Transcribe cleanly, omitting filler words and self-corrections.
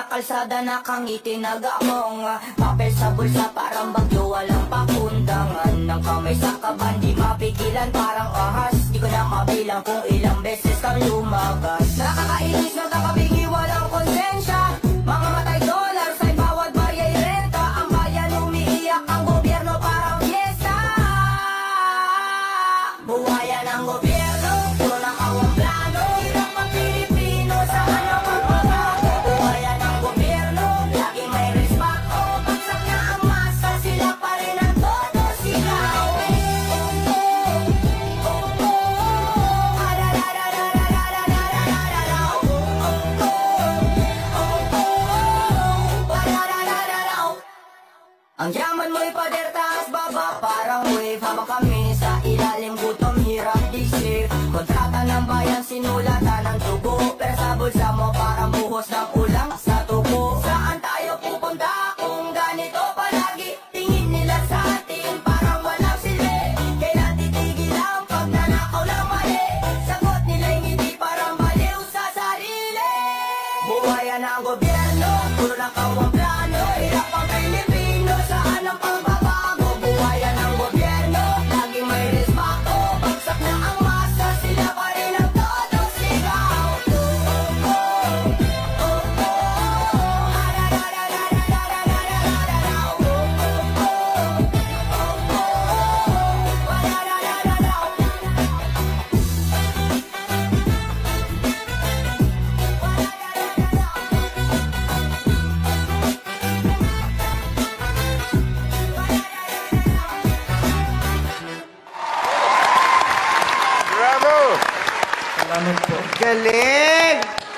sa kalsada nakangiti nagamong papel sa bulsa parang bagyo walang pakundangan ng kamay sa kaban di mapigilan parang ahas di ko na kabilang kung ilang beses kang lumagas nakakainis nagkakabingi walang konsensya mga matay dolar sa'y bawat barya'y renta ang bayan umiiyak ang gobyerno parang fiesta buhayan ang gobyerno puro nakawang plano hirap ang Pilipino sa ano pagbabago buhayan ang gobyerno lagi may respeto bagsak na ang masa sila pa rin ang todo sigaw ang yaman mo'y pader taas baba parang wave habang kami sa ilalim gutom hirap disip kontrata ng bayan sinulatan ng tubo pero sa bulsa mo parang buhos ng ulang sa tubo saan tayo pupunta kung ganito palagi tingin nila sa atin parang walang silbi kailan titigil ang pagnanakaw lang mali sagot nila'y ngiti parang baliw sa sarili buhayan ang gobyerno puro lang kawang plano hirap ang Pilipino saan ang pagbabago buhayan ang gobyerno laging may respeto bagsak na ang masa sila pa rin ang todo sigaw Bravo! Salamat po. Galing!